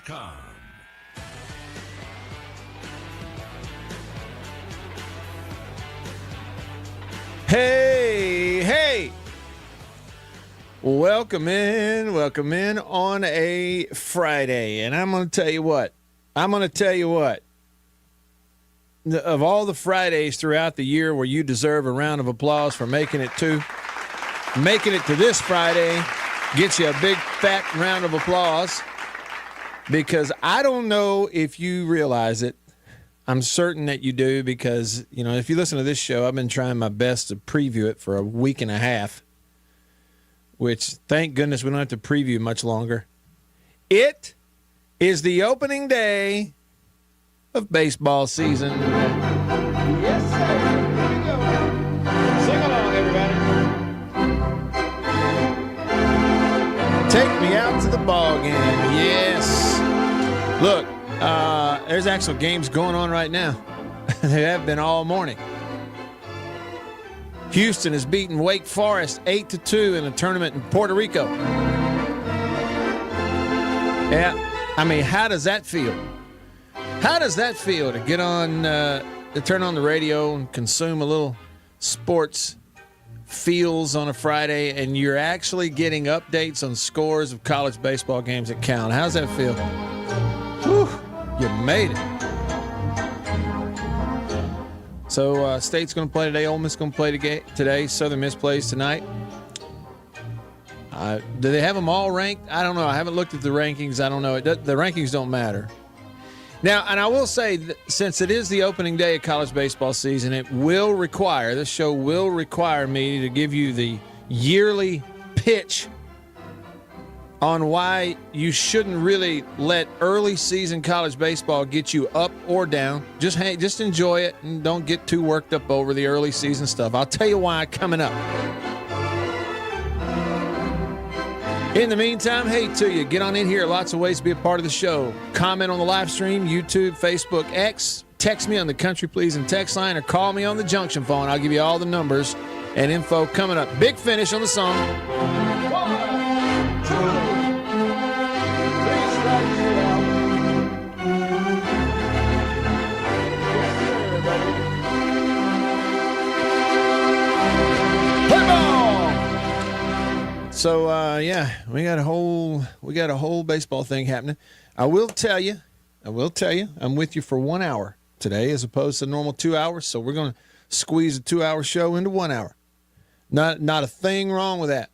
𝐁𝐮𝐫𝐬𝐁.com. Hey! Welcome in on a Friday. And I'm going to tell you what. Of all the Fridays throughout the year where you deserve a round of applause for making it to this Friday, gets you a big fat round of applause, because I don't know if you realize it. I'm certain that you do, because, you know, if you listen to this show, I've been trying my best to preview it for a week and a half, which, thank goodness, we don't have to preview much longer. It is the opening day of baseball season. Yes, sir. Here we go. Sing along, everybody. Take me out to the ball game. Yes. Look, there's actual games going on right now. They have been all morning. Houston has beaten Wake Forest 8-2 in a tournament in Puerto Rico. Yeah, I mean, how does that feel? How does that feel to get on, to turn on the radio and consume a little sports feels on a Friday, and you're actually getting updates on scores of college baseball games that count? How's that feel? Whew, you made it. So, State's going to play today. Ole Miss going to play today. Southern Miss plays tonight. Do they have them all ranked? I don't know. I haven't looked at the rankings. I don't know. The rankings don't matter. Now, and I will say, that since it is the opening day of college baseball season, this show will require me to give you the yearly pitch on why you shouldn't really let early season college baseball get you up or down. Just enjoy it and don't get too worked up over the early season stuff. I'll tell you why coming up. In the meantime, hey to you, get on in here. Lots of ways to be a part of the show. Comment on the live stream, YouTube, Facebook, X. Text me on the Country Pleasing text line, or call me on the Junction phone. I'll give you all the numbers and info coming up. Big finish on the song. 1, 2, 3 strikes out. Play ball! So yeah, we got a whole baseball thing happening. I will tell you, I'm with you for 1 hour today, as opposed to normal 2 hours. So we're going to squeeze a 2-hour show into 1 hour. Not a thing wrong with that,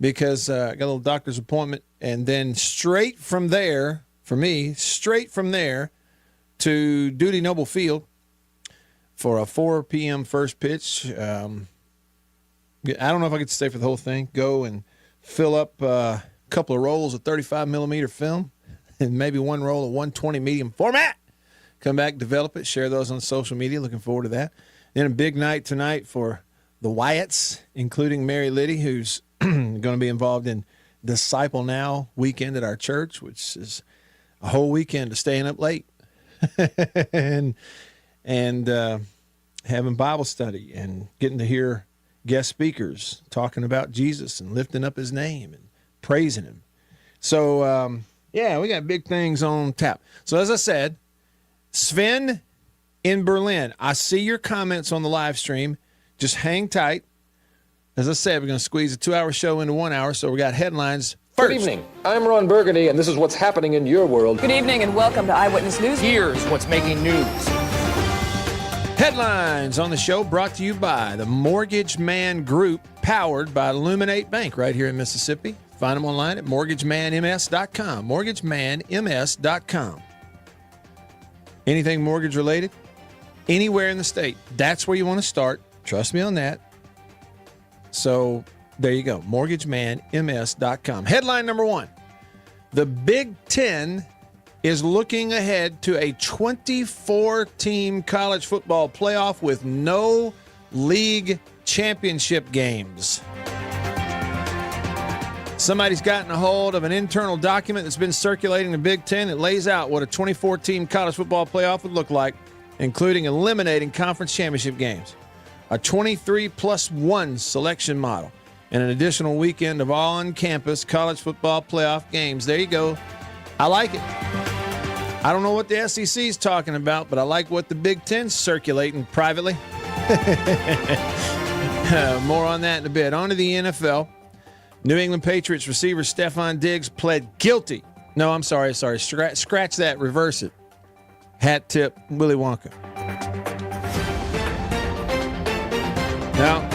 because I got a little doctor's appointment, and then straight from there to Duty Noble Field for a 4 p.m. first pitch. I don't know if I could stay for the whole thing. Go and fill up a couple of rolls of 35 millimeter film and maybe one roll of 120 medium format. Come back, develop it, share those on social media. Looking forward to that. Then a big night tonight for the Wyatts, including Mary Liddy, who's going to be involved in Disciple Now weekend at our church, which is a whole weekend of staying up late and having Bible study and getting to hear guest speakers talking about Jesus and lifting up his name and praising him. So, yeah, we got big things on tap. So, as I said, Sven in Berlin, I see your comments on the live stream. Just hang tight. As I said, we're going to squeeze a 2-hour show into 1 hour, so we got headlines first. Good evening. I'm Ron Burgundy, and this is what's happening in your world. Good evening, and welcome to Eyewitness News. Here's what's making news. Headlines on the show brought to you by the Mortgage Man Group, powered by Illuminate Bank right here in Mississippi. Find them online at mortgagemanms.com, mortgagemanms.com. Anything mortgage related, anywhere in the state, that's where you want to start. Trust me on that. So there you go, mortgagemanms.com. Headline number 1, the Big Ten is looking ahead to a 24-team college football playoff with no league championship games. Somebody's gotten a hold of an internal document that's been circulating the Big Ten that lays out what a 24-team college football playoff would look like, including eliminating conference championship games, a 23+1 selection model, and an additional weekend of all on-campus college football playoff games. There you go. I like it. I don't know what the SEC is talking about, but I like what the Big Ten's circulating privately. More on that in a bit. On to the NFL. New England Patriots receiver Stephon Diggs pled guilty. No, I'm sorry. Scratch that. Reverse it. Hat tip, Willy Wonka. Now,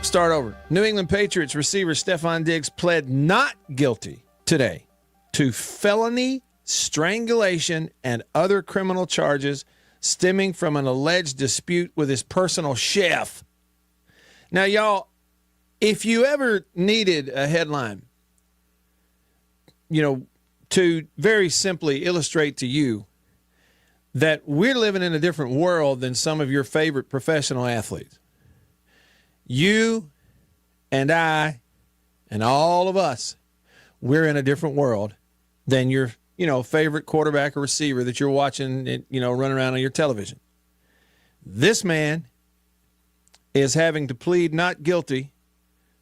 start over. New England Patriots receiver Stephon Diggs pled not guilty today to felony strangulation and other criminal charges stemming from an alleged dispute with his personal chef. Now, y'all, if you ever needed a headline, to very simply illustrate to you that we're living in a different world than some of your favorite professional athletes. You and I and all of us, we're in a different world than your, favorite quarterback or receiver that you're watching, run around on your television. This man is having to plead not guilty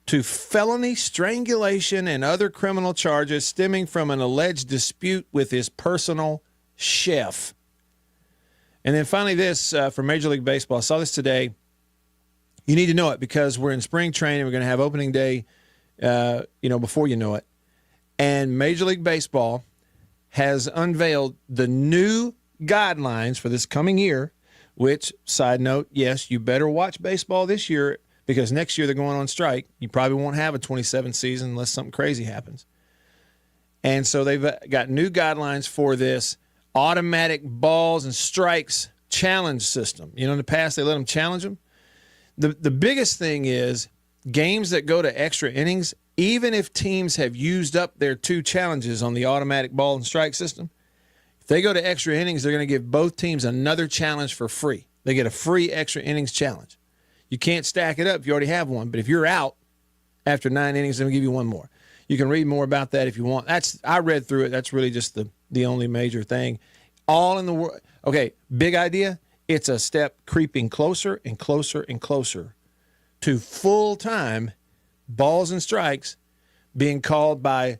to felony strangulation and other criminal charges stemming from an alleged dispute with his personal chef. And then finally this from Major League Baseball. I saw this today. You need to know it because we're in spring training. We're going to have opening day, before you know it. And Major League Baseball has unveiled the new guidelines for this coming year, which, side note, yes, you better watch baseball this year because next year they're going on strike. You probably won't have a 27 season unless something crazy happens. And so they've got new guidelines for this automatic balls and strikes challenge system. In the past they let them challenge them. The biggest thing is games that go to extra innings, even if teams have used up their 2 challenges on the automatic ball and strike system, if they go to extra innings, they're going to give both teams another challenge for free. They get a free extra innings challenge. You can't stack it up if you already have one, but if you're out after 9 innings, they'll give you one more. You can read more about that if you want. I read through it. That's really just the only major thing. All in the world. Okay, big idea. It's a step creeping closer and closer and closer to full-time balls and strikes being called by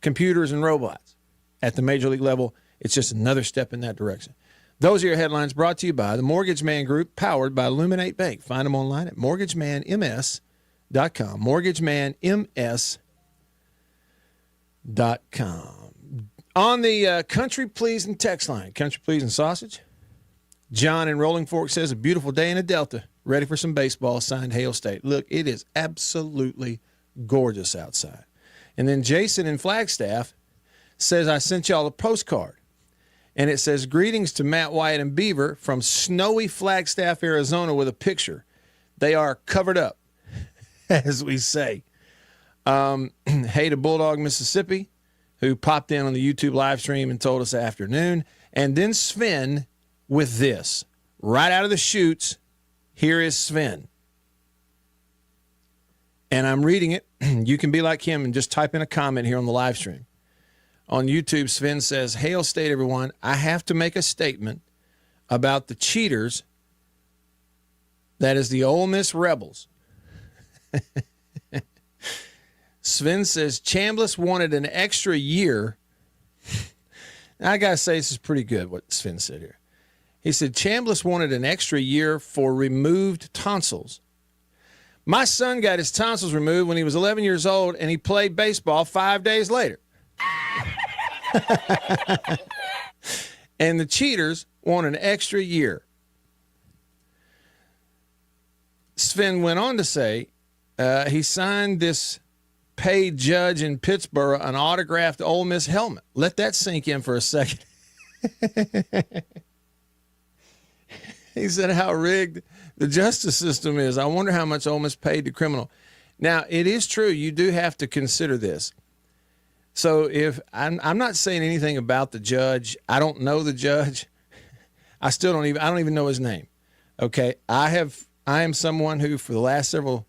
computers and robots at the major league level. It's just another step in that direction. Those are your headlines brought to you by the Mortgage Man Group, powered by Illuminate Bank. Find them online at mortgagemanms.com. Mortgagemanms.com. On the Country Pleasing text line, Country Pleasing Sausage, John in Rolling Fork says, a beautiful day in the Delta. Ready for some baseball, signed Hale State. Look, it is absolutely gorgeous outside. And then Jason in Flagstaff says, I sent y'all a postcard. And it says, greetings to Matt Wyatt and Beaver from snowy Flagstaff, Arizona, with a picture. They are covered up, as we say. Hey to Bulldog, Mississippi, who popped in on the YouTube live stream and told us afternoon. And then Sven with this. Right out of the chutes, here is Sven. And I'm reading it. You can be like him and just type in a comment here on the live stream. On YouTube, Sven says, Hail State, everyone. I have to make a statement about the cheaters. That is the Ole Miss Rebels. Sven says, Chambliss wanted an extra year. Now, I got to say, this is pretty good what Sven said here. He said, Chambliss wanted an extra year for removed tonsils. My son got his tonsils removed when he was 11 years old, and he played baseball 5 days later. And the cheaters want an extra year. Sven went on to say he signed this paid judge in Pittsburgh an autographed Ole Miss helmet. Let that sink in for a second. He said how rigged the justice system is. I wonder how much Ole Miss paid the criminal. Now, it is true. You do have to consider this. So if I'm not saying anything about the judge, I don't know the judge. I don't even know his name. Okay. I am someone who for the last couple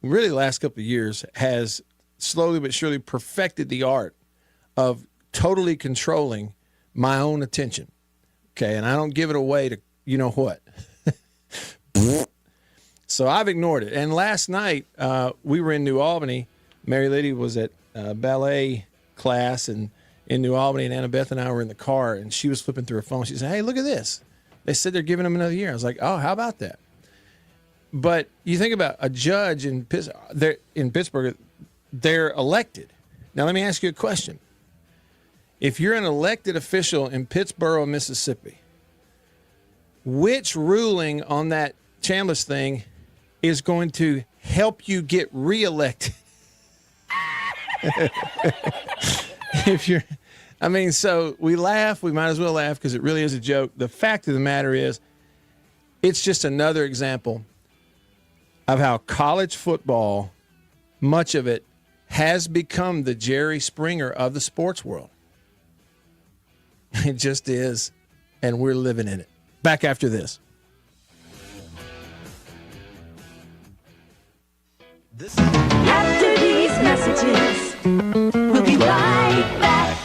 of years has slowly but surely perfected the art of totally controlling my own attention. Okay. And I don't give it away to, you know what? So I've ignored it. And last night, we were in New Albany. Mary Liddy was at ballet class in New Albany, and Annabeth and I were in the car, and she was flipping through her phone. She said, hey, look at this. They said they're giving him another year. I was like, oh, how about that? But you think about a judge in Pittsburgh, they're elected. Now, let me ask you a question. If you're an elected official in Pittsburgh, Mississippi, which ruling on that Chambliss thing is going to help you get reelected? So we laugh. We might as well laugh because it really is a joke. The fact of the matter is, it's just another example of how college football, much of it, has become the Jerry Springer of the sports world. It just is, and we're living in it. Back after this. After these messages, we'll be right back.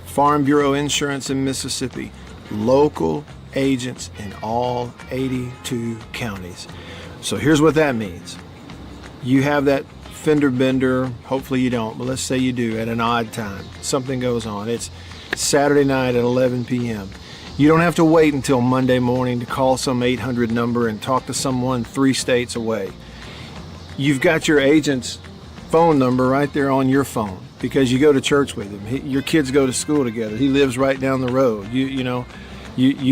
Farm Bureau Insurance in Mississippi. Local agents in all 82 counties. So here's what that means. You have that fender bender, hopefully you don't, but let's say you do at an odd time. Something goes on. It's Saturday night at 11 p.m. You don't have to wait until Monday morning to call some 800 number and talk to someone 3 states away. You've got your agent's phone number right there on your phone because you go to church with him. Your kids go to school together. He lives right down the road. You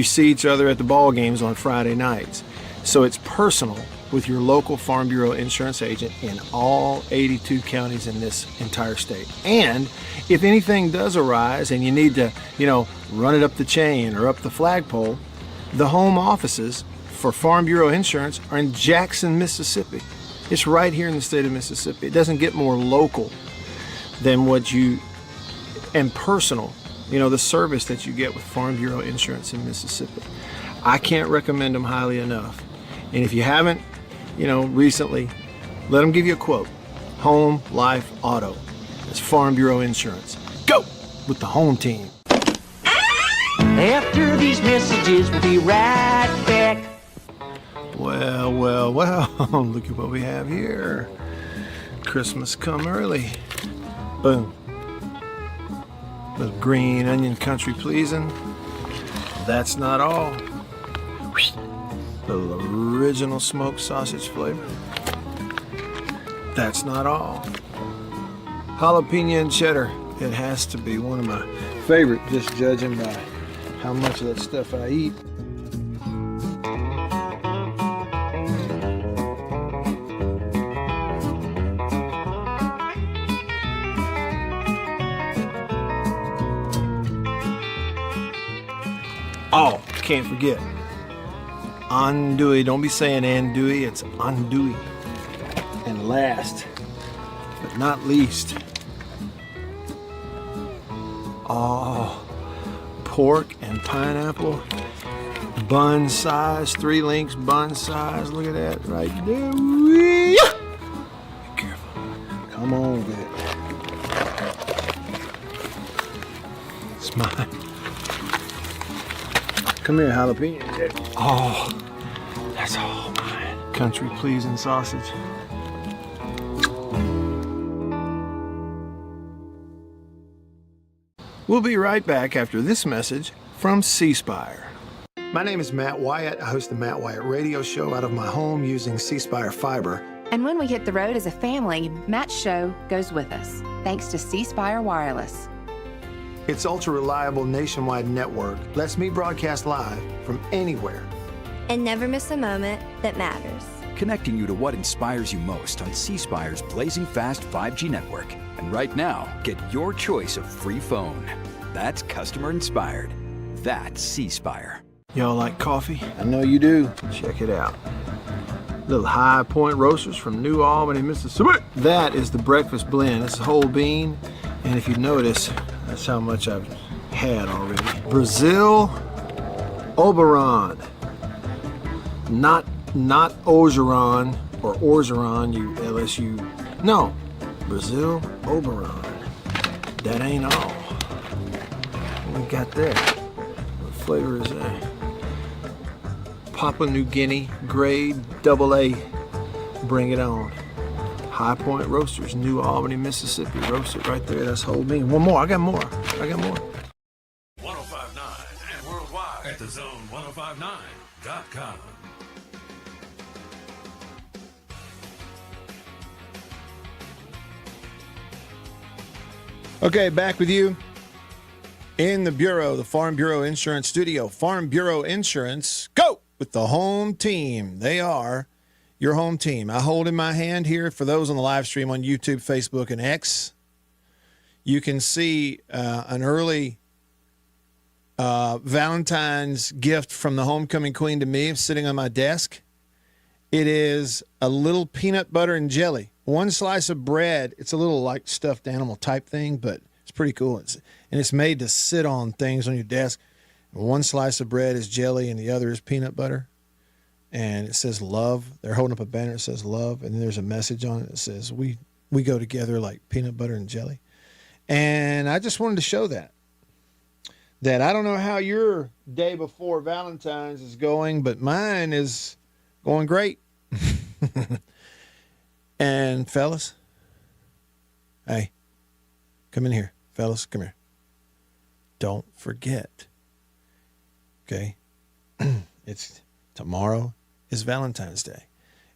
see each other at the ball games on Friday nights. So it's personal with your local Farm Bureau insurance agent in all 82 counties in this entire state. And if anything does arise and you need to, run it up the chain or up the flagpole, the home offices for Farm Bureau Insurance are in Jackson, Mississippi. It's right here in the state of Mississippi. It doesn't get more local than and personal, the service that you get with Farm Bureau Insurance in Mississippi. I can't recommend them highly enough. And if you haven't, recently, let them give you a quote. Home, life, auto. It's Farm Bureau Insurance. Go with the home team. After these messages, we'll be right back. Well, look at what we have here. Christmas come early. Boom. Little green onion country pleasing. That's not all. Little original smoked sausage flavor. That's not all. Jalapeno and cheddar. It has to be one of my favorite, just judging by how much of that stuff I eat. Oh, can't forget. Andouille. Don't be saying andouille, it's andouille. And last, but not least, pork and pineapple. Bun size, 3 links, bun size. Look at that right there. Be careful. Come on with it. It's mine. Come here, jalapeno. Oh, that's all mine. Country pleasing sausage. We'll be right back after this message from C Spire. My name is Matt Wyatt. I host the Matt Wyatt radio show out of my home using C Spire fiber. And when we hit the road as a family, Matt's show goes with us, thanks to C Spire Wireless. Its ultra-reliable nationwide network lets me broadcast live from anywhere. And never miss a moment that matters. Connecting you to what inspires you most on C Spire's blazing fast 5G network. And right now, get your choice of free phone. That's customer inspired. That's C Spire. Y'all like coffee? I know you do. Check it out. Little High Point Roasters from New Albany, Mississippi. That is the breakfast blend. It's a whole bean. And if you notice, that's how much I've had already. Brazil Oberon. Not Ogeron or Orgeron, you LSU. No, Brazil Oberon. That ain't all. What we got there? What flavor is that? Papua New Guinea grade AA Bring it on. High Point Roasters, New Albany, Mississippi. Roast it right there. That's whole bean. One more. I got more. 1059 and worldwide at thezone1059.com. Okay, back with you in the Bureau, the Farm Bureau Insurance Studio. Farm Bureau Insurance, go with the home team. They are your home team. I hold in my hand here, for those on the live stream on YouTube, Facebook, and X, you can see an early Valentine's gift from the homecoming queen to me sitting on my desk. It is a little peanut butter and jelly. One slice of bread. It's a little like stuffed animal type thing, but it's pretty cool. It's made to sit on things on your desk. One slice of bread is jelly and the other is peanut butter. And it says love. They're holding up a banner that says love, and then there's a message on it that says we go together like peanut butter and jelly. And I just wanted to show that I don't know how your day before Valentine's is going, but mine is going great. And fellas, hey, come in here. Fellas, come here. Don't forget, okay? It's tomorrow is Valentine's Day.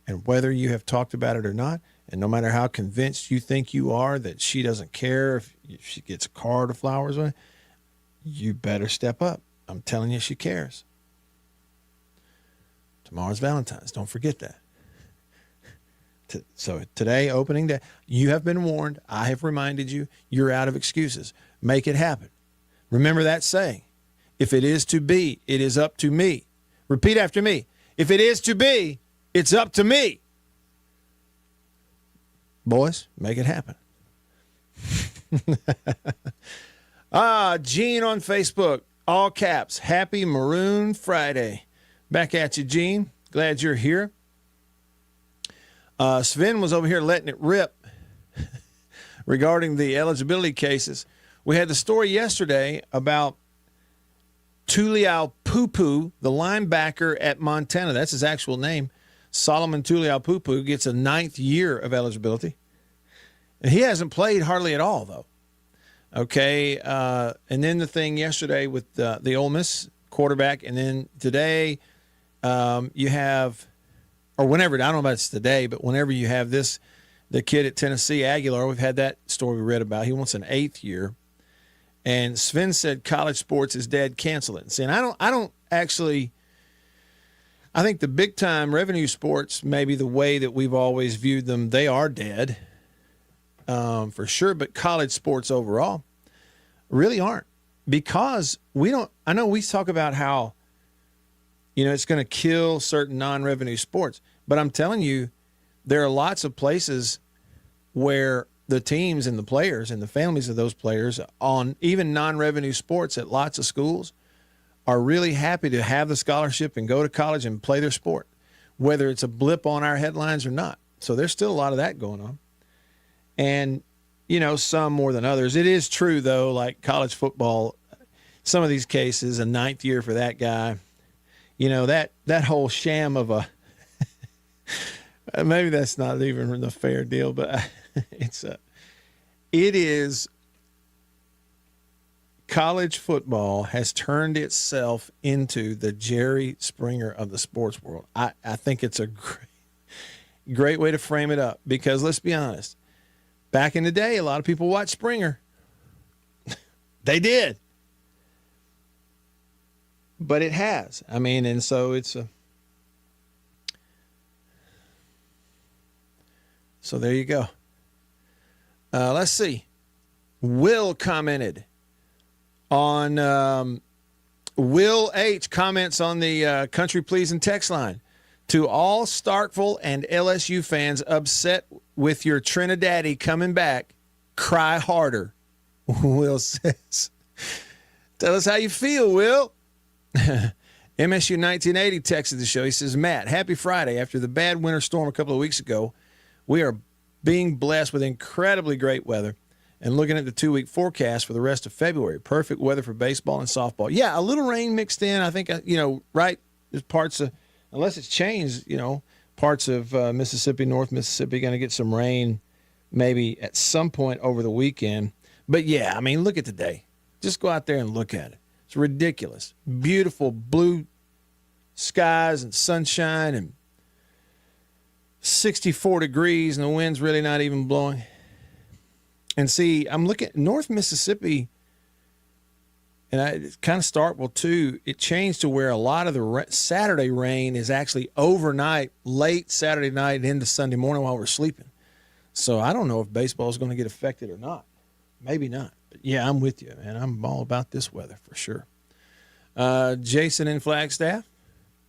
And whether you have talked about it or not, and no matter how convinced you think you are that she doesn't care if she gets a card of flowers, you better step up. I'm telling you, she cares. Tomorrow's Valentine's. Don't forget that. So today, opening day, you have been warned. I have reminded you. You're out of excuses. Make it happen. Remember that saying. If it is to be, it is up to me. Repeat after me. If it is to be, it's up to me. Boys, make it happen. Gene on Facebook, all caps, happy Maroon Friday. Back at you, Gene. Glad you're here. Sven was over here letting it rip regarding the eligibility cases. We had the story yesterday about 𝐷𝐷𝐷𝐷𝐷𝐷𝐷𝐷𝐷𝐷𝐷𝐷𝐷𝐷𝐷𝐷𝐷 that's his actual name. Montana. That's his actual name. Solomon 𝐷𝐷𝐷𝐷𝐷𝐷𝐷𝐷𝐷 gets a 9th year of eligibility. And he hasn't played hardly at all, though. Okay, and then the thing yesterday with the Ole Miss quarterback, and then today you have, or whenever, I don't know about it's today, but whenever you have this, the kid at Tennessee, Aguilar, we've had that story we read about. He wants an 8th year. And Sven said college sports is dead, cancel it. See, and I don't actually, I think the big-time revenue sports, maybe the way that we've always viewed them, they are dead for sure, but college sports overall really aren't, because I know we talk about how, it's going to kill certain non-revenue sports, but I'm telling you, there are lots of places where the teams and the players and the families of those players on even non-revenue sports at lots of schools are really happy to have the scholarship and go to college and play their sport, whether it's a blip on our headlines or not. So there's still a lot of that going on. And, some more than others. It is true, though, like college football, some of these cases, a 9th year for that guy, that whole sham of a maybe that's not even the fair deal, but it is college football has turned itself into the Jerry Springer of the sports world. I think it's a great way to frame it up, because let's be honest, back in the day, a lot of people watched Springer. They did. But it has. And so it's so there you go. Let's see. Will commented on Will H comments on the country pleasing text line. To all Starkville and LSU fans upset with your Trinidaddy coming back, cry harder. Will says, tell us how you feel, Will. MSU 1980 texted the show. He says, Matt, happy Friday. After the bad winter storm a couple of weeks ago, we are being blessed with incredibly great weather and looking at the 2-week forecast for the rest of February. Perfect weather for baseball and softball. Yeah, a little rain mixed in. I think, right, there's parts of, unless it's changed, parts of Mississippi, North Mississippi, going to get some rain maybe at some point over the weekend. But, yeah, I mean, look at the day. Just go out there and look at it. It's ridiculous. Beautiful blue skies and sunshine and 64 degrees, and the wind's really not even blowing. And see, I'm looking at North Mississippi, and it's kind of Starkville too. It changed to where a lot of the Saturday rain is actually overnight, late Saturday night into Sunday morning while we're sleeping. So I don't know if baseball is going to get affected or not. Maybe not. But yeah, I'm with you, man. I'm all about this weather for sure. Jason in Flagstaff,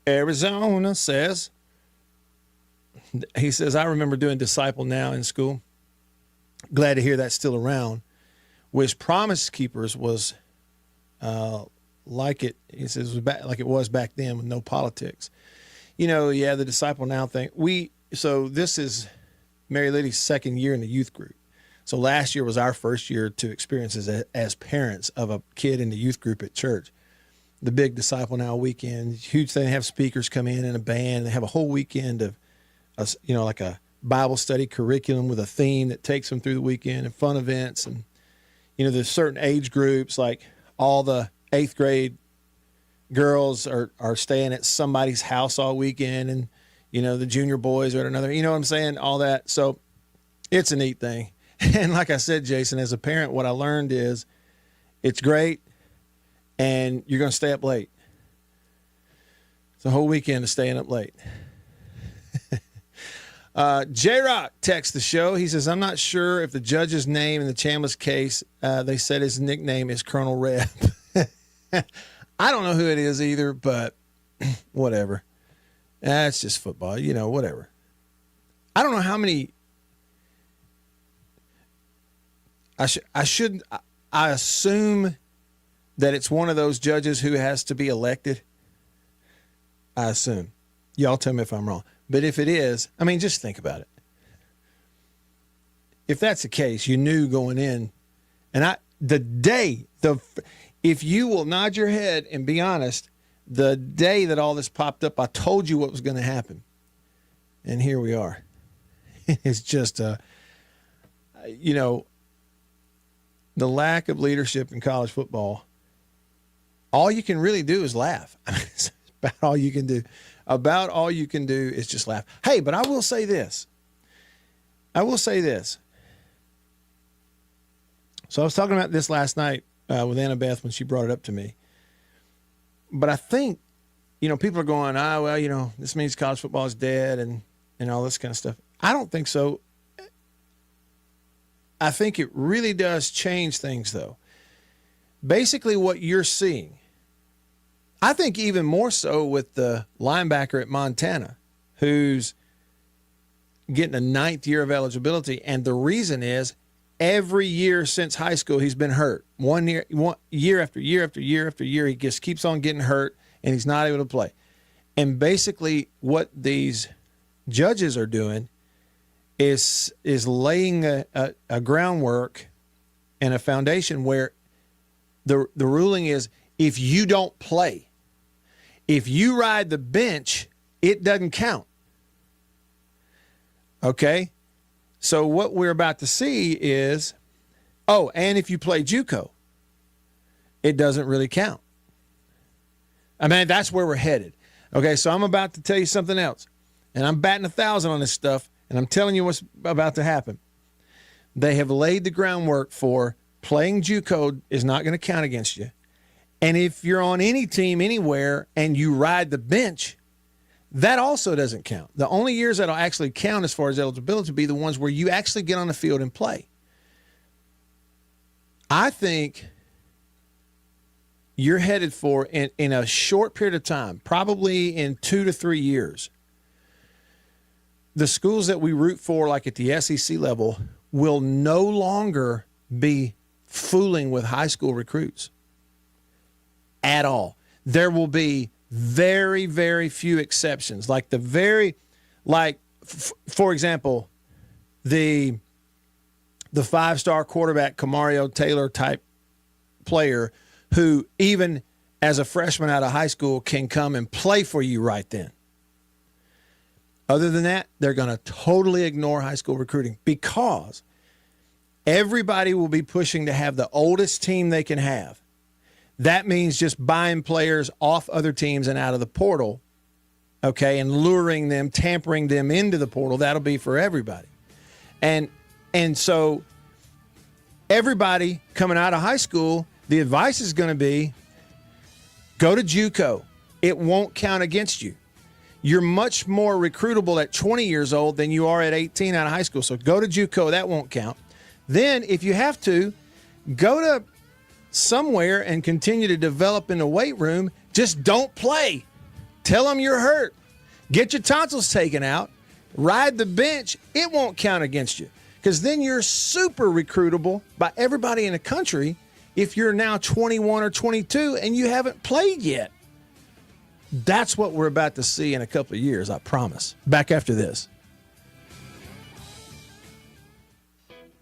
Arizona says, he says, I remember doing Disciple Now in school. Glad to hear that's still around. Wish Promise Keepers was like it, he says, was back, like it was back then with no politics. You know, yeah, the Disciple Now thing. So this is Mary Liddy's second year in the youth group. So last year was our first year to experience as parents of a kid in the youth group at church. The big Disciple Now weekend, huge thing. They have speakers come in and a band. They have a whole weekend of, like a Bible study curriculum with a theme that takes them through the weekend and fun events. And, there's certain age groups, like all the 8th grade girls are staying at somebody's house all weekend. And, the junior boys are at another, you know what I'm saying? All that. So it's a neat thing. And like I said, Jason, as a parent, what I learned is it's great and you're going to stay up late. It's a whole weekend of staying up late. J-Rock texts the show. He says, I'm not sure if the judge's name in the Chambliss case, they said his nickname is Colonel Reb. I don't know who it is either, but whatever. That's just football, whatever. I don't know how many. I assume that it's one of those judges who has to be elected. I assume. Y'all tell me if I'm wrong. But if it is, I mean, just think about it. If that's the case, you knew going in, and if you will nod your head and be honest, the day that all this popped up, I told you what was going to happen. And here we are. It's just, the lack of leadership in college football, all you can really do is laugh. I mean, it's about all you can do. About all you can do is just laugh. Hey, but I will say this. So I was talking about this last night with Annabeth when she brought it up to me. But I think, people are going, this means college football is dead and all this kind of stuff. I don't think so. I think it really does change things, though. Basically, what you're seeing, I think even more so with the linebacker at Montana, who's getting a 9th year of eligibility. And the reason is every year since high school, he's been hurt. One year after year after year after year, he just keeps on getting hurt and he's not able to play. And basically what these judges are doing is laying a groundwork and a foundation where the ruling is if you don't play, if you ride the bench, it doesn't count. Okay? So what we're about to see is, and if you play JUCO, it doesn't really count. I mean, that's where we're headed. Okay, so I'm about to tell you something else. And I'm batting 1,000 on this stuff, and I'm telling you what's about to happen. They have laid the groundwork for playing JUCO is not going to count against you. And if you're on any team anywhere and you ride the bench, that also doesn't count. The only years that'll actually count as far as eligibility will be the ones where you actually get on the field and play. I think you're headed for, in a short period of time, probably in 2 to 3 years, the schools that we root for, like at the SEC level, will no longer be fooling with high school recruits at all. There will be very, very few exceptions. For example, the 5-star quarterback Camario Taylor type player who even as a freshman out of high school can come and play for you right then. Other than that, they're going to totally ignore high school recruiting because everybody will be pushing to have the oldest team they can have. That means just buying players off other teams and out of the portal, okay, and luring them, tampering them into the portal. That'll be for everybody. And so everybody coming out of high school, the advice is going to be go to JUCO. It won't count against you. You're much more recruitable at 20 years old than you are at 18 out of high school. So go to JUCO. That won't count. Then, if you have to, go to somewhere and continue to develop in the weight room. Just don't play. Tell them you're hurt. Get your tonsils taken out. Ride the bench. It won't count against you because then you're super recruitable by everybody in the country if you're now 21 or 22 and you haven't played yet. That's what we're about to see in a couple of years, I promise. Back after this.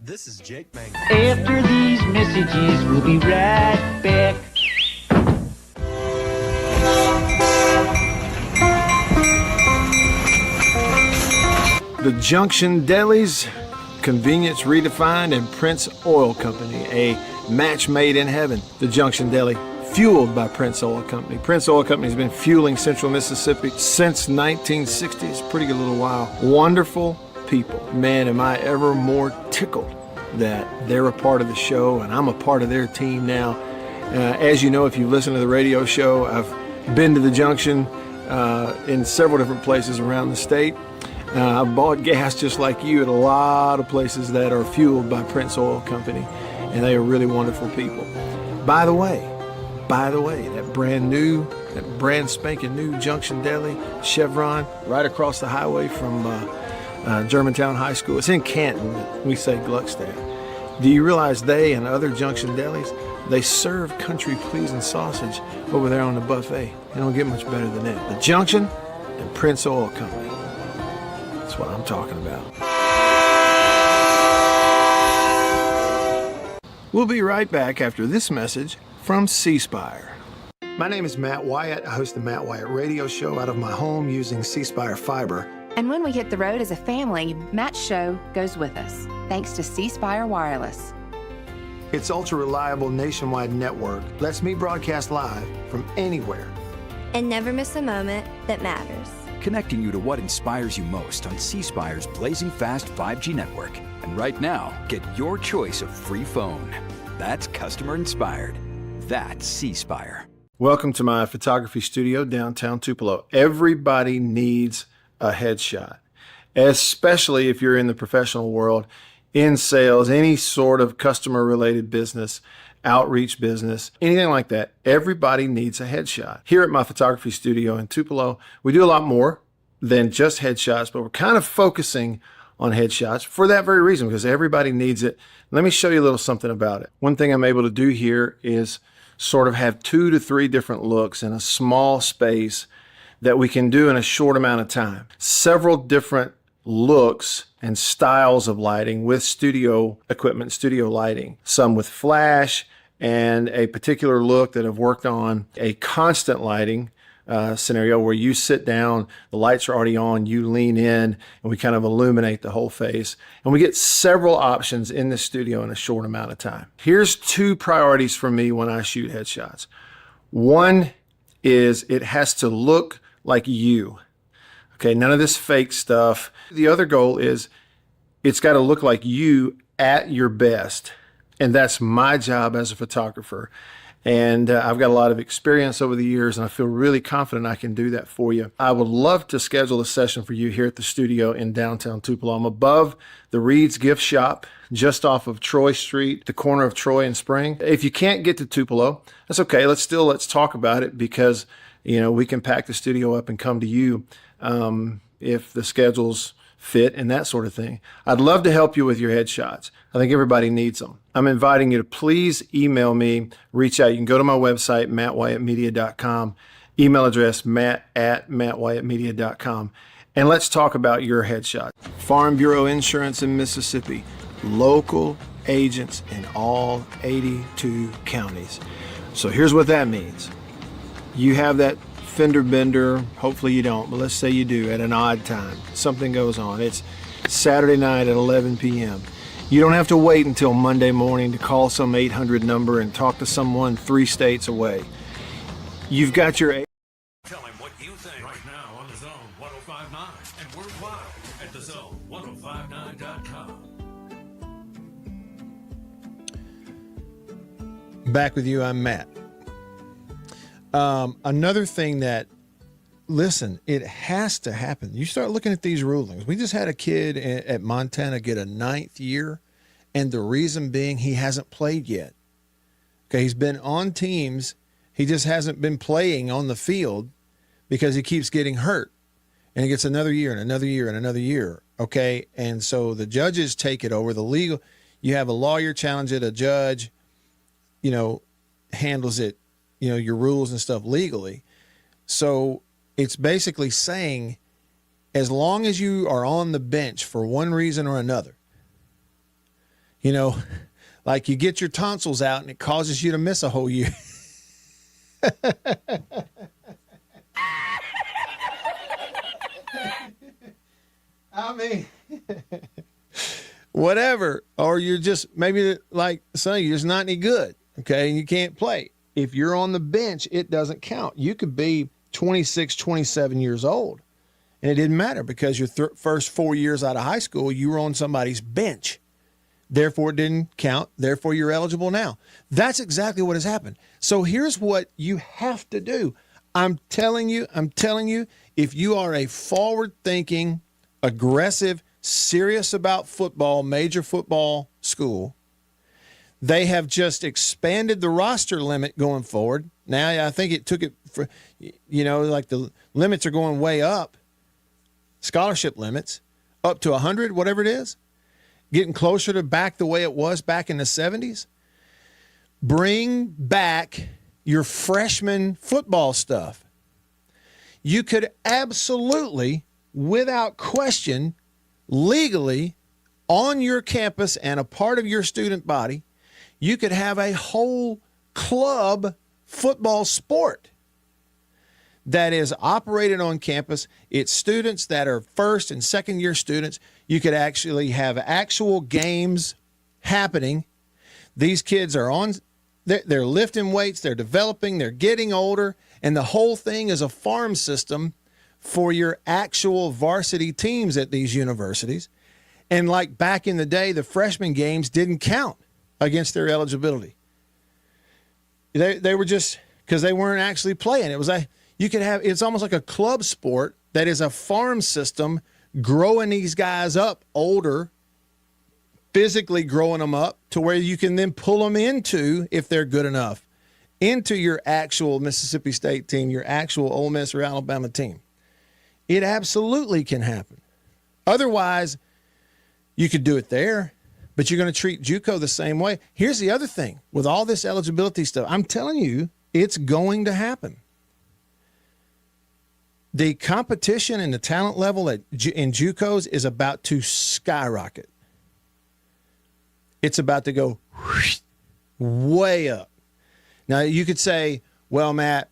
This is Jake Mangum. After these messages, we'll be right back. The Junction Deli's Convenience Redefined and Prince Oil Company, a match made in heaven. The Junction Deli, fueled by Prince Oil Company. Prince Oil Company has been fueling Central Mississippi since 1960. It's a pretty good little while. Wonderful people. Man, am I ever more tickled that they're a part of the show and I'm a part of their team now. As you know, if you listen to the radio show, I've been to the Junction in several different places around the state. I've bought gas just like you at a lot of places that are fueled by Prince Oil Company, and they are really wonderful people. By the way, that brand spanking new Junction Deli, Chevron, right across the highway from Germantown High School. It's in Canton, we say Gluckstadt. Do you realize they and other Junction Delis, they serve country-pleasing sausage over there on the buffet? They don't get much better than that. The Junction and Prince Oil Company. That's what I'm talking about. We'll be right back after this message from C Spire. My name is Matt Wyatt. I host the Matt Wyatt radio show out of my home using C Spire fiber. And when we hit the road as a family, Matt's show goes with us, thanks to C Spire Wireless. Its ultra-reliable nationwide network lets me broadcast live from anywhere. And never miss a moment that matters. Connecting you to what inspires you most on C Spire's blazing fast 5G network. And right now, get your choice of free phone. That's customer inspired. That's C Spire. Welcome to my photography studio downtown Tupelo. Everybody needs a headshot, especially if you're in the professional world, in sales, any sort of customer related business, outreach business, anything like that. Everybody needs a headshot. Here at my photography studio in Tupelo, we do a lot more than just headshots, but we're kind of focusing on headshots for that very reason, because everybody needs it. Let me show you a little something about it. One thing I'm able to do here is sort of have 2 to 3 different looks in a small space that we can do in a short amount of time. Several different looks and styles of lighting with studio equipment, studio lighting. Some with flash and a particular look that I've worked on, a constant lighting scenario where you sit down, the lights are already on, you lean in, and we kind of illuminate the whole face. And we get several options in the studio in a short amount of time. Here's 2 priorities for me when I shoot headshots. One is it has to look like you. Okay, none of this fake stuff. The other goal is it's got to look like you at your best. And that's my job as a photographer. And I've got a lot of experience over the years, and I feel really confident I can do that for you. I would love to schedule a session for you here at the studio in downtown Tupelo. I'm above the Reed's Gift Shop, just off of Troy Street, the corner of Troy and Spring. If you can't get to Tupelo, that's okay. Let's talk about it, because we can pack the studio up and come to you if the schedules fit and that sort of thing. I'd love to help you with your headshots. I think everybody needs them. I'm inviting you to please email me, reach out. You can go to my website, mattwyattmedia.com, email address matt@mattwyattmedia.com, and let's talk about your headshot. Farm Bureau Insurance in Mississippi, local agents in all 82 counties. So here's what that means. You have that fender bender. Hopefully you don't, but let's say you do at an odd time. Something goes on. It's Saturday night at 11 p.m. You don't have to wait until Monday morning to call some 800 number and talk to someone 3 states away. You've got your... Tell him what you think right now on the Zone 1059 and worldwide at thezone1059.com. Back with you, I'm Matt. Another thing that, listen, it has to happen. You start looking at these rulings. We just had a kid at Montana get a 9th year, and the reason being he hasn't played yet. Okay, he's been on teams. He just hasn't been playing on the field because he keeps getting hurt. And he gets another year and another year and another year, okay? And so the judges take it over. The legal, you have a lawyer challenge it, a judge, handles it, your rules and stuff legally. So it's basically saying as long as you are on the bench for one reason or another, like you get your tonsils out and it causes you to miss a whole year. I mean, whatever. Or you're just maybe like saying you're just not any good. Okay. And you can't play. If you're on the bench, it doesn't count. You could be 26, 27 years old and it didn't matter because your first 4 years out of high school, you were on somebody's bench. Therefore, it didn't count. Therefore, you're eligible now. That's exactly what has happened. So here's what you have to do. I'm telling you, if you are a forward-thinking, aggressive, serious about football, major football school, they have just expanded the roster limit going forward. Now, I think it took it for, like the limits are going way up, scholarship limits, up to 100, whatever it is. Getting closer to back the way it was back in the 70s. Bring back your freshman football stuff. You could absolutely, without question, legally, on your campus and a part of your student body, you could have a whole club football sport that is operated on campus. It's students that are first and second year students. You could actually have actual games happening. These kids are they're lifting weights, they're developing, they're getting older, and the whole thing is a farm system for your actual varsity teams at these universities. And like back in the day, the freshman games didn't count against their eligibility. They were just because they weren't actually playing. It was it's almost like a club sport that is a farm system growing these guys up older, physically growing them up to where you can then pull them into, if they're good enough, into your actual Mississippi State team, your actual Ole Miss or Alabama team. It absolutely can happen. Otherwise, you could do it there, but you're going to treat JUCO the same way. Here's the other thing. With all this eligibility stuff, I'm telling you, it's going to happen. The competition and the talent level in JUCOs is about to skyrocket. It's about to go way up. Now, you could say, well, Matt,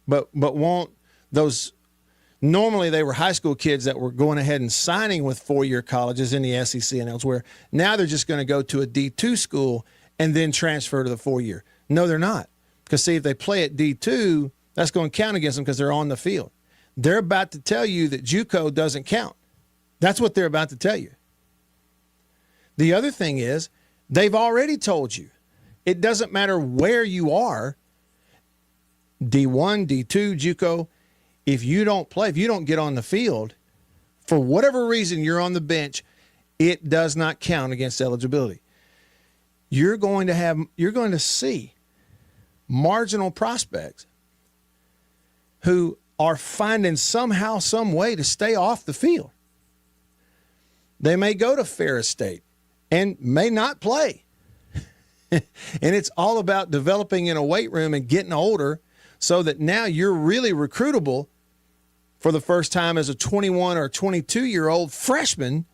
but won't those – normally they were high school kids that were going ahead and signing with four-year colleges in the SEC and elsewhere. Now they're just going to go to a D2 school and then transfer to the 4-year. No, they're not. Because, see, if they play at D2, that's going to count against them because they're on the field. They're about to tell you that JUCO doesn't count. That's what they're about to tell you. The other thing is they've already told you it doesn't matter where you are, D1, D2, JUCO, if you don't play, if you don't get on the field, for whatever reason you're on the bench, it does not count against eligibility. You're going to see marginal prospects who are finding somehow, some way to stay off the field. They may go to Ferris State and may not play. And it's all about developing in a weight room and getting older so that now you're really recruitable for the first time as a 21 or 22-year-old freshman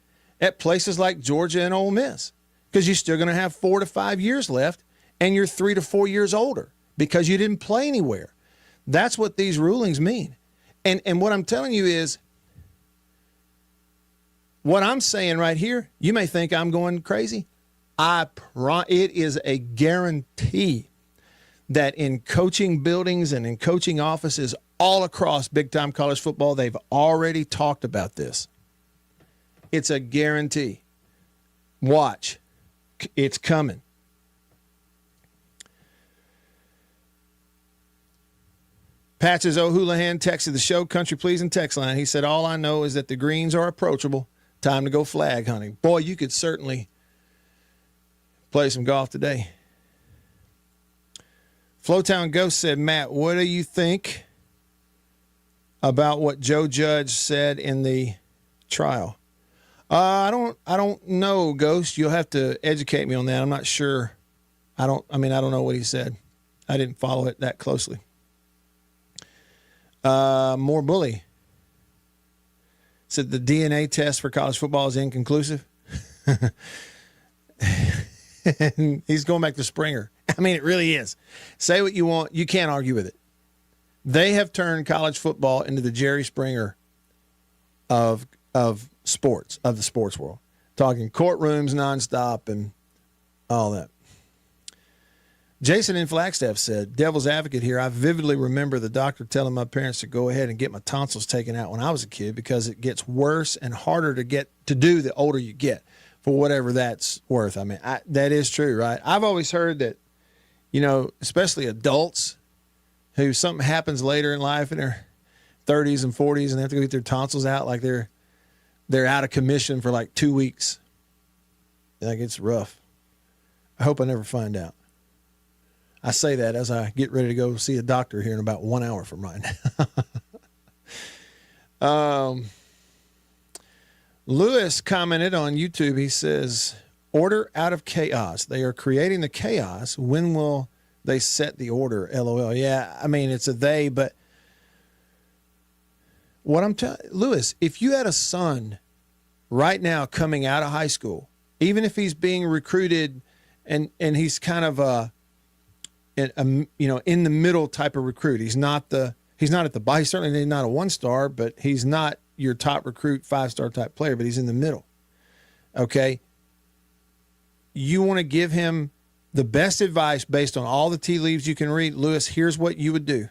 at places like Georgia and Ole Miss, because you're still going to have 4 to 5 years left and you're 3 to 4 years older because you didn't play anywhere. That's what these rulings mean. And what I'm telling you is, what I'm saying right here, you may think I'm going crazy. It is a guarantee that in coaching buildings and in coaching offices all across big-time college football, they've already talked about this. It's a guarantee. Watch. It's coming. Patches O'Houlihan texted the show, Country Pleasing text line. He said, all I know is that the greens are approachable. Time to go flag hunting. Boy, you could certainly play some golf today. Flowtown Ghost said, Matt, what do you think about what Joe Judge said in the trial? I don't know, Ghost. You'll have to educate me on that. I'm not sure. I don't know what he said. I didn't follow it that closely. More Bully said the DNA test for college football is inconclusive. And he's going back to Springer. I mean, it really is. Say what you want. You can't argue with it. They have turned college football into the Jerry Springer of sports, of the sports world. Talking courtrooms nonstop and all that. Jason in Flagstaff said, devil's advocate here, I vividly remember the doctor telling my parents to go ahead and get my tonsils taken out when I was a kid because it gets worse and harder to do the older you get, for whatever that's worth. I mean, that is true, right? I've always heard that, especially adults who something happens later in life in their 30s and 40s and they have to go get their tonsils out like they're out of commission for like 2 weeks. Like, it's rough. I hope I never find out. I say that as I get ready to go see a doctor here in about 1 hour from right now. Lewis commented on YouTube. He says, order out of chaos. They are creating the chaos. When will they set the order? LOL. Yeah, I mean, it's a they, but what I'm telling Lewis, if you had a son right now coming out of high school, even if he's being recruited and he's kind of in the middle type of recruit. He's not at the bottom. He's certainly not a 1-star, but he's not your top recruit, 5-star type player, but he's in the middle. Okay. You want to give him the best advice based on all the tea leaves you can read. Lewis, here's what you would do.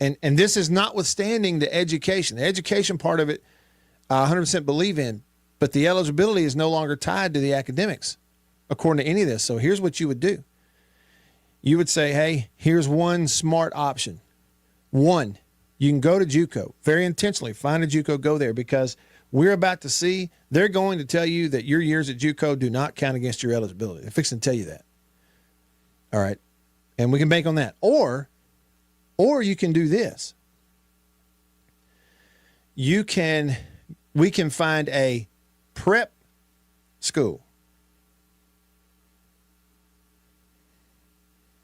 And this is notwithstanding the education. The education part of it, I 100% believe in, but the eligibility is no longer tied to the academics, according to any of this. So here's what you would do. You would say, hey, here's one smart option. One, you can go to JUCO. Very intentionally, find a JUCO, go there, because we're about to see, they're going to tell you that your years at JUCO do not count against your eligibility. They're fixing to tell you that. All right. And we can bank on that. Or you can do this. We can find a prep school.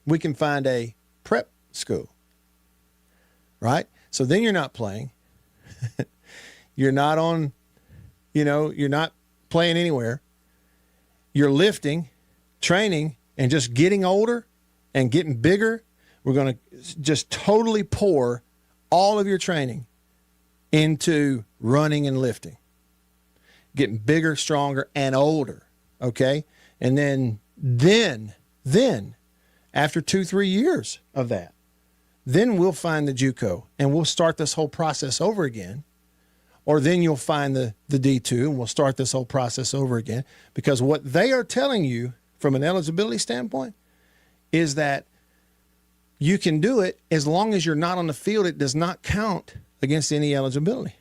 We can find a prep school, right? So then you're not playing. You're not on, you're not playing anywhere. You're lifting, training, and just getting older and getting bigger. We're going to just totally pour all of your training into running and lifting, getting bigger, stronger, and older, okay? And then after 2-3 years of that, then we'll find the JUCO and we'll start this whole process over again. Or then you'll find the D2 and we'll start this whole process over again. Because what they are telling you from an eligibility standpoint is that you can do it as long as you're not on the field. It does not count against any eligibility.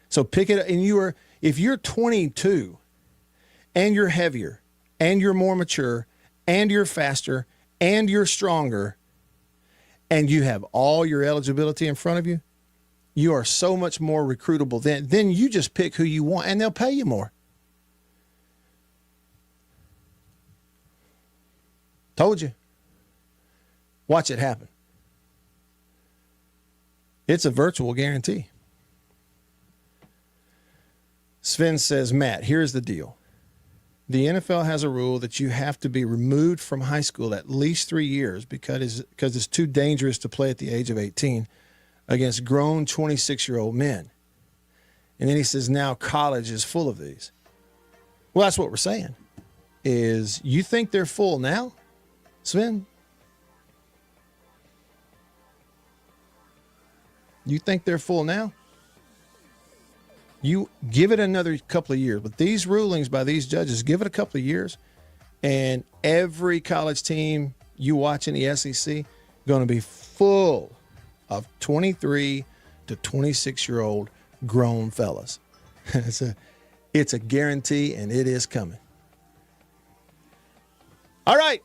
So pick it up. And if you're 22 and you're heavier and you're more mature and you're faster and you're stronger and you have all your eligibility in front of you, you are so much more recruitable. Then you just pick who you want and they'll pay you more. Told you. Watch it happen. It's a virtual guarantee. Sven says, Matt, here's the deal. the NFL has a rule that you have to be removed from high school at least 3 years because it's too dangerous to play at the age of 18 against grown 26-year-old men. And then he says now college is full of these. Well, that's what we're saying. Is you think they're full now, Sven? You think they're full now? You give it another couple of years. But these rulings by these judges, give it a couple of years, and every college team you watch in the SEC going to be full of 23 to 26-year-old grown fellas. It's a guarantee, and it is coming. All right.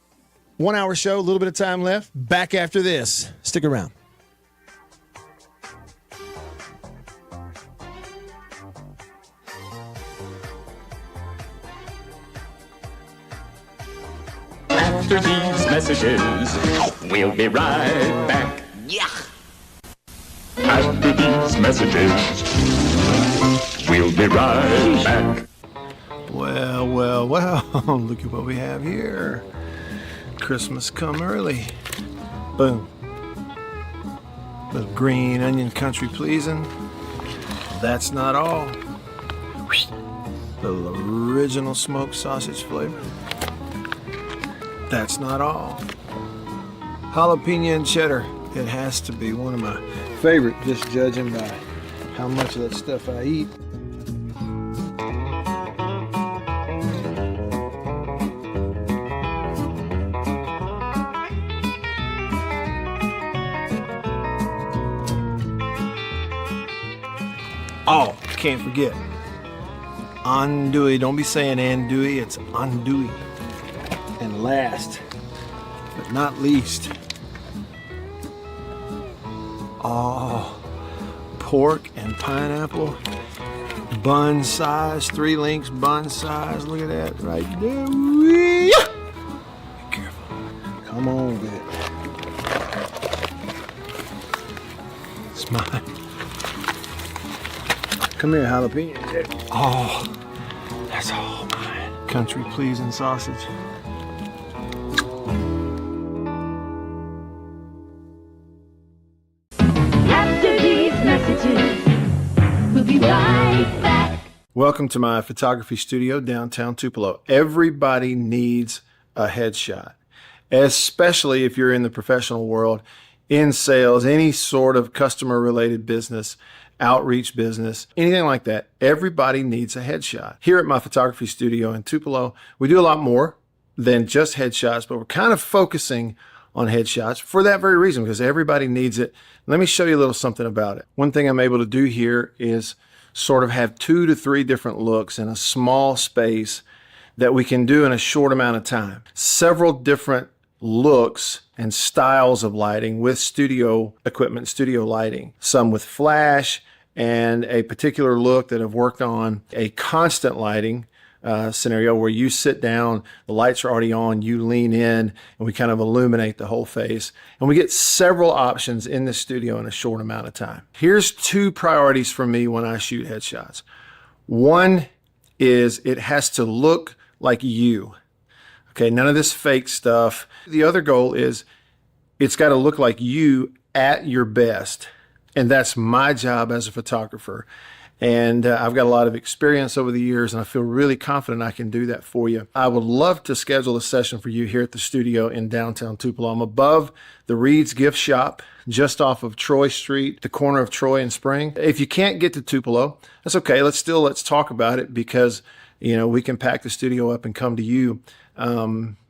1 hour show, a little bit of time left. Back after this. Stick around. After these messages, we'll be right back. Yeah. After these messages, we'll be right back. Well, look at what we have here. Christmas come early. Boom. Little green onion country pleasing. That's not all. Little original smoked sausage flavor. That's not all. Jalapeno and cheddar. It has to be one of my favorite, just judging by how much of that stuff I eat. Oh, can't forget. Andouille. Don't be saying andouille, it's andouille. And last, but not least, pork and pineapple, bun size, 3 links bun size. Look at that right there. Be careful. Come on with it. It's mine. Come here, jalapeno. Oh, that's all mine. Country pleasing sausage. We'll be right back. Welcome to my photography studio downtown Tupelo. Everybody needs a headshot, especially if you're in the professional world, in sales, any sort of customer-related business, outreach business, anything like that. Everybody needs a headshot. Here at my photography studio in Tupelo, we do a lot more than just headshots, but we're kind of focusing on headshots for that very reason, because everybody needs it. Let me show you a little something about it. One thing I'm able to do here is sort of have 2 to 3 different looks in a small space that we can do in a short amount of time. Several different looks and styles of lighting with studio equipment, studio lighting. Some with flash and a particular look that I've worked on, a constant lighting scenario where you sit down, the lights are already on, you lean in, and we kind of illuminate the whole face. And we get several options in the studio in a short amount of time. Here's 2 priorities for me when I shoot headshots. One is it has to look like you. Okay, none of this fake stuff. The other goal is it's got to look like you at your best. And that's my job as a photographer. And I've got a lot of experience over the years, and I feel really confident I can do that for you. I would love to schedule a session for you here at the studio in downtown Tupelo. I'm above the Reed's Gift Shop, just off of Troy Street, the corner of Troy and Spring. If you can't get to Tupelo, that's okay. Let's talk about it, because we can pack the studio up and come to you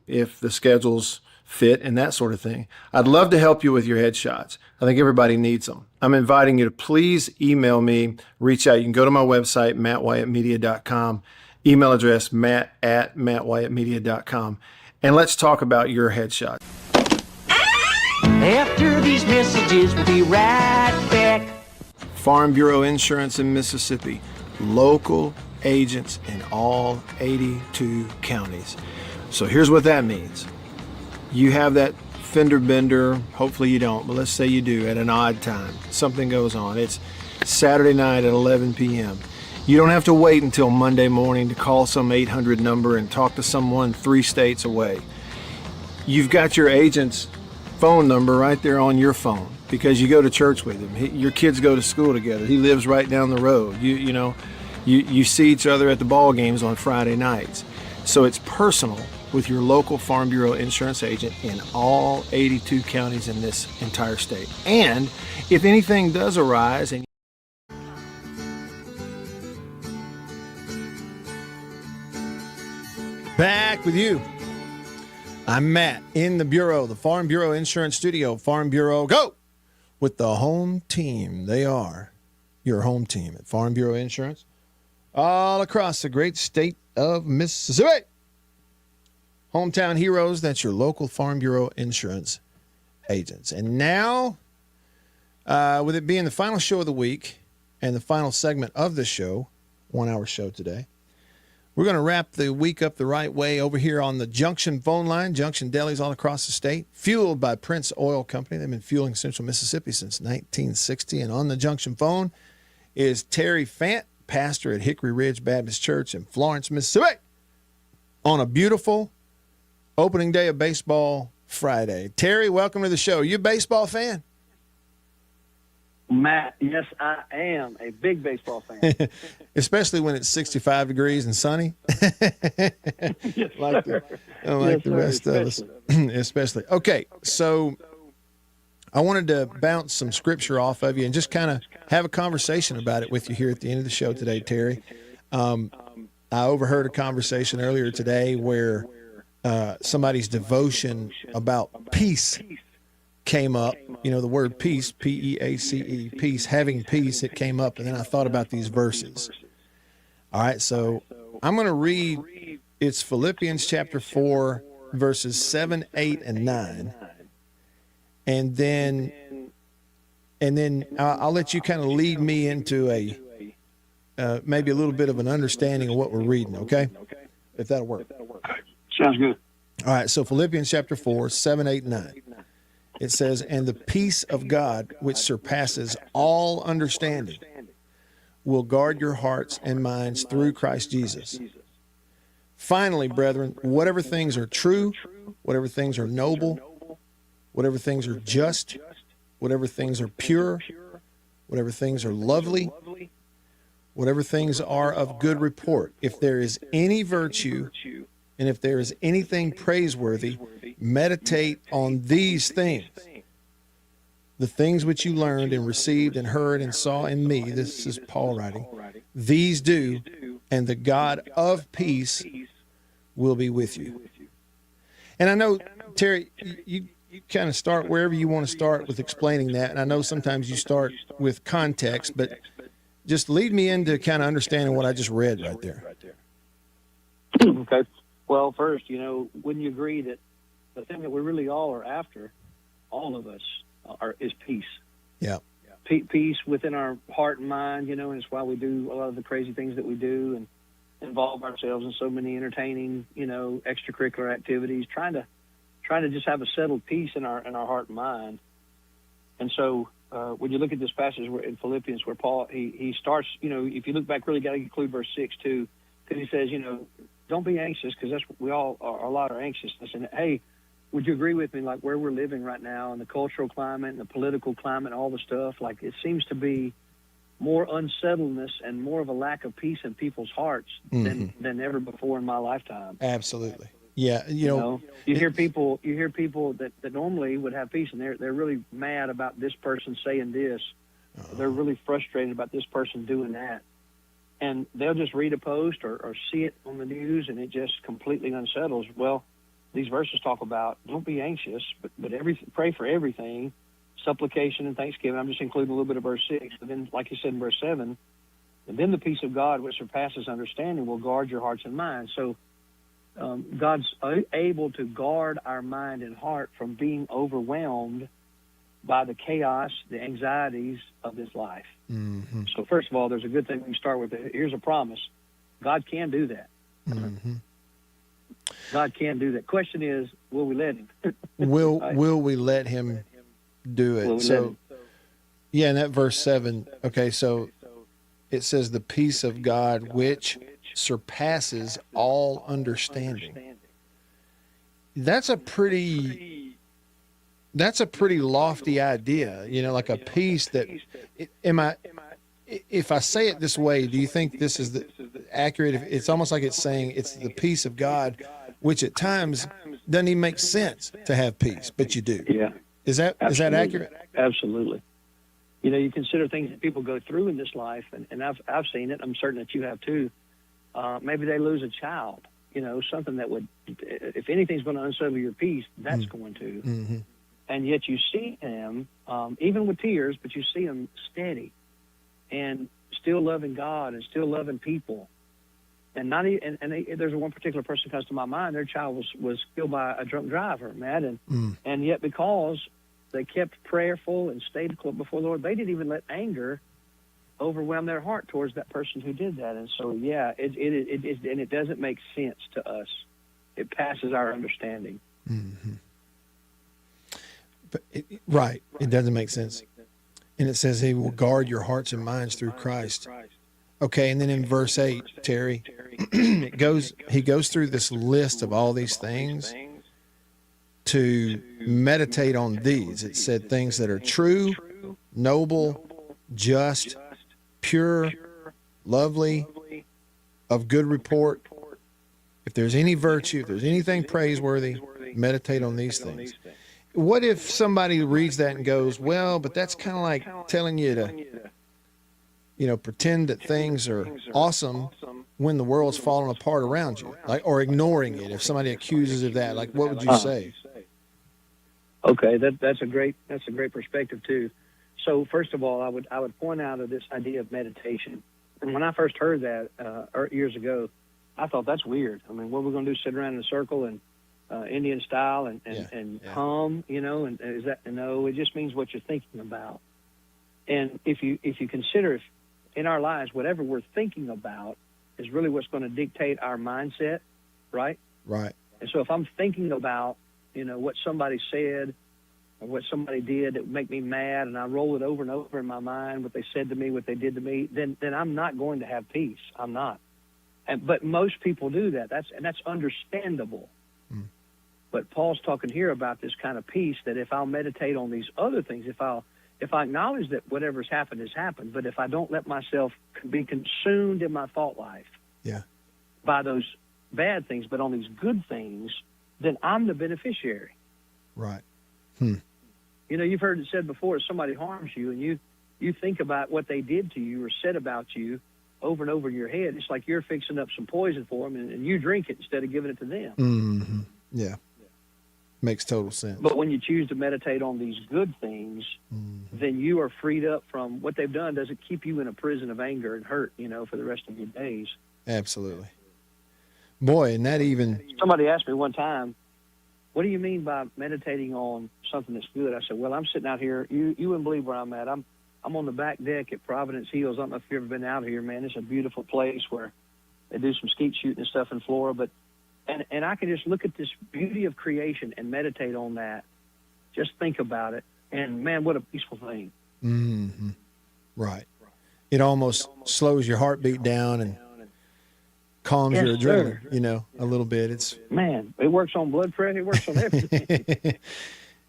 if the schedules fit and that sort of thing. I'd love to help you with your headshots. I think everybody needs them. I'm inviting you to please email me, reach out. You can go to my website, mattwyattmedia.com, email address matt@mattwyattmedia.com, and let's talk about your headshot. After these messages, we'll be right back. Farm Bureau Insurance in Mississippi, local agents in all 82 counties. So here's what that means. You have that fender bender, hopefully you don't, but let's say you do at an odd time. Something goes on. It's Saturday night at 11 p.m. You don't have to wait until Monday morning to call some 800 number and talk to someone 3 states away. You've got your agent's phone number right there on your phone because you go to church with him. Your kids go to school together. He lives right down the road. You see each other at the ball games on Friday nights. So it's personal with your local Farm Bureau insurance agent in all 82 counties in this entire state. And if anything does arise and Back with you. I'm Matt in the Bureau, the Farm Bureau Insurance Studio. Farm Bureau, go! With the home team. They are your home team at Farm Bureau Insurance all across the great state of Mississippi. Hometown heroes, that's your local Farm Bureau Insurance agents. And now, with it being the final show of the week and the final segment of the show, 1-hour show today, we're going to wrap the week up the right way over here on the Junction phone line, Junction delis all across the state, fueled by Prince Oil Company. They've been fueling Central Mississippi since 1960. And on the Junction phone is Terry Fant, pastor at Hickory Ridge Baptist Church in Florence, Mississippi, on a beautiful opening day of baseball Friday. Terry, welcome to the show. Are you a baseball fan? Matt, yes, I am a big baseball fan. Especially when it's 65 degrees and sunny. Yes, like the rest of us. Especially. Okay, so I wanted to bounce some scripture off of you and just kind of have a conversation about it with you here at the end of the show today, Terry. I overheard a conversation earlier today where somebody's devotion about peace came up. You know, the word peace, P-E-A-C-E, peace, having peace, it came up, and then I thought about these verses. All right, so I'm going to read, it's Philippians chapter 4, verses 7, 8, and 9. And then I'll let you kind of lead me into maybe a little bit of an understanding of what we're reading, okay? If that'll work. Sounds good. All right, so Philippians chapter 4, 7, 8, and 9. It says, and the peace of God, which surpasses all understanding, will guard your hearts and minds through Christ Jesus. Finally, brethren, whatever things are true, whatever things are noble, whatever things are just, whatever things are pure, whatever things are lovely, whatever things are of good report, if there is any virtue, and if there is anything praiseworthy, meditate on these things. The things which you learned and received and heard and saw in me, this is Paul writing, these do, and the God of peace will be with you. And I know, Terry, you kind of start wherever you want to start with explaining that. And I know sometimes you start with context, but just lead me into kind of understanding what I just read right there. Okay. Well, first, wouldn't you agree that the thing that we really all are after, all of us, is peace? Yeah. Peace within our heart and mind, and it's why we do a lot of the crazy things that we do and involve ourselves in so many entertaining, extracurricular activities, trying to just have a settled peace in our heart and mind. And so when you look at this passage in Philippians where Paul, he starts, if you look back, really got to include verse 6 too, because he says, don't be anxious, because that's we all are, a lot of anxiousness. And hey, would you agree with me, like where we're living right now and the cultural climate and the political climate and all the stuff, like it seems to be more unsettledness and more of a lack of peace in people's hearts than ever before in my lifetime. Absolutely. Yeah. You hear people that normally would have peace, and they're really mad about this person saying this. They're really frustrated about this person doing that. And they'll just read a post or see it on the news, and it just completely unsettles. Well, these verses talk about don't be anxious, but pray for everything, supplication and thanksgiving. I'm just including a little bit of verse 6. But then, like you said in verse 7, and then the peace of God, which surpasses understanding, will guard your hearts and minds. So God's able to guard our mind and heart from being overwhelmed by the chaos, the anxieties of this life. Mm-hmm. So first of all, there's a good thing we can start with. Here's a promise. God can do that. Mm-hmm. God can do that. Question is, will we let him? Will we let him do it? So, yeah, in that verse 7, okay, so it says the peace of God which surpasses all understanding. That's a pretty lofty idea, like a peace that, if I say it this way, do you think this is accurate? It's almost like it's saying it's the peace of God, which at times doesn't even make sense to have peace, but you do. Yeah. Is that accurate? Absolutely. You consider things that people go through in this life, and I've seen it. I'm certain that you have too. Maybe they lose a child, something that would, if anything's going to unsettle your peace, that's going to. Mm-hmm. And yet you see them, even with tears, but you see them steady and still loving God and still loving people. And there's one particular person comes to my mind. Their child was killed by a drunk driver, Matt, and yet because they kept prayerful and stayed before the Lord, they didn't even let anger overwhelm their heart towards that person who did that. And so, yeah, it doesn't make sense to us. It passes our understanding. Mm-hmm. But right, it doesn't make sense. And it says He will guard your hearts and minds through Christ. Okay, and then in verse 8, Terry, he goes through this list of all these things to meditate on these. It said things that are true, noble, just, pure, lovely, of good report. If there's any virtue, if there's anything praiseworthy, meditate on these things. What if somebody reads that and goes, well, but that's kind of like telling you to, pretend that things are awesome when the world's falling apart around you, or ignoring it. If somebody accuses of that, what would you say? Okay, that's a great perspective too. So first of all, I would point out of this idea of meditation. And when I first heard that years ago, I thought that's weird. I mean, what are we going to do? Sit around in a circle and Indian style and hum, and is that? No, it just means what you're thinking about. And if you consider, if in our lives whatever we're thinking about is really what's going to dictate our mindset, right? Right. And so if I'm thinking about what somebody said or what somebody did that would make me mad, and I roll it over and over in my mind, what they said to me, what they did to me, then I'm not going to have peace. I'm not. But most people do that. That's understandable. Mm. But Paul's talking here about this kind of peace that if I'll meditate on these other things, if I acknowledge that whatever's happened has happened, but if I don't let myself be consumed in my thought life by those bad things, but on these good things, then I'm the beneficiary. Right. You've heard it said before, if somebody harms you and you think about what they did to you or said about you over and over in your head, it's like you're fixing up some poison for them and you drink it instead of giving it to them. Mm-hmm. Yeah. Makes total sense. But when you choose to meditate on these good things, then you are freed up from what they've done. Doesn't keep you in a prison of anger and hurt, for the rest of your days. Absolutely. Boy, and that even... Somebody asked me one time, what do you mean by meditating on something that's good? I said, well, I'm sitting out here. You wouldn't believe where I'm at. I'm on the back deck at Providence Hills. I don't know if you've ever been out here, man. It's a beautiful place where they do some skeet shooting and stuff in Florida. But and I can just look at this beauty of creation and meditate on that. Just think about it. And, man, what a peaceful thing. Mm-hmm. Right. It almost slows your heartbeat down and calms your adrenaline, a little bit. Man, it works on blood pressure. It works on everything.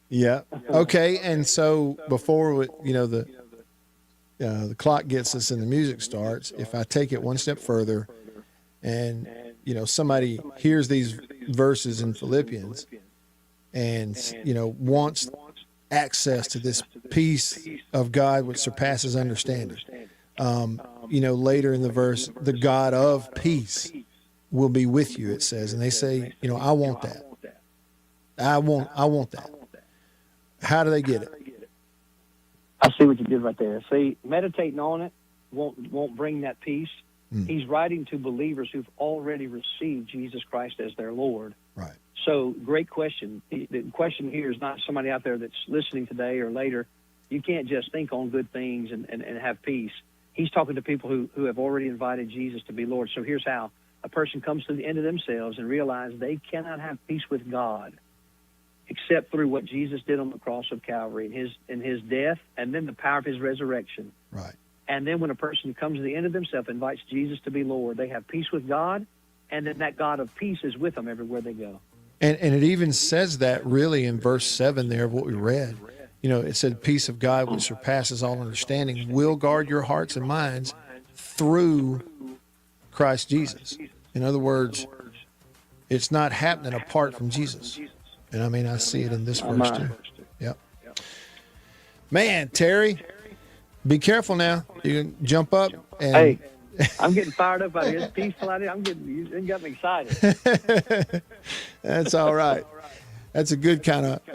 Yeah. Okay. And so before, the clock gets us and the music starts, if I take it one step further and, somebody hears these verses in Philippians and, wants access to this peace of God which surpasses understanding. Later in the verse, the God of peace will be with you, it says. And they say, I want that. I want that. How do they get it? I see what you did right there. See, meditating on it won't bring that peace. He's writing to believers who've already received Jesus Christ as their Lord. Right. So, great question. The question here is not somebody out there that's listening today or later. You can't just think on good things and have peace. He's talking to people who have already invited Jesus to be Lord. So here's how. A person comes to the end of themselves and realizes they cannot have peace with God except through what Jesus did on the cross of Calvary and his death and then the power of his resurrection. Right. And then when a person comes to the end of themselves, invites Jesus to be Lord, they have peace with God, and then that God of peace is with them everywhere they go. And it even says that really in verse 7 there of what we read. You know, it said, peace of God, which surpasses all understanding, will guard your hearts and minds through Christ Jesus. In other words, it's not happening apart from Jesus. And I mean, I see it in this verse too. Yep. Man, Terry, be careful now. You can jump up and... Hey, I'm getting fired up out here. It's peaceful out here. You got me excited. That's all right. That's a good kind of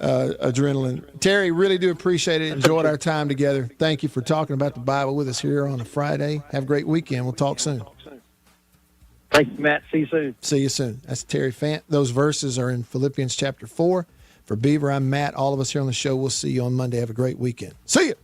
adrenaline. Terry, really do appreciate it. Enjoyed our time together. Thank you for talking about the Bible with us here on a Friday. Have a great weekend. We'll talk soon. Thank you, Matt. See you soon. See you soon. That's Terry Fant. Those verses are in Philippians chapter 4. For Beaver, I'm Matt. All of us here on the show, we'll see you on Monday. Have a great weekend. See you.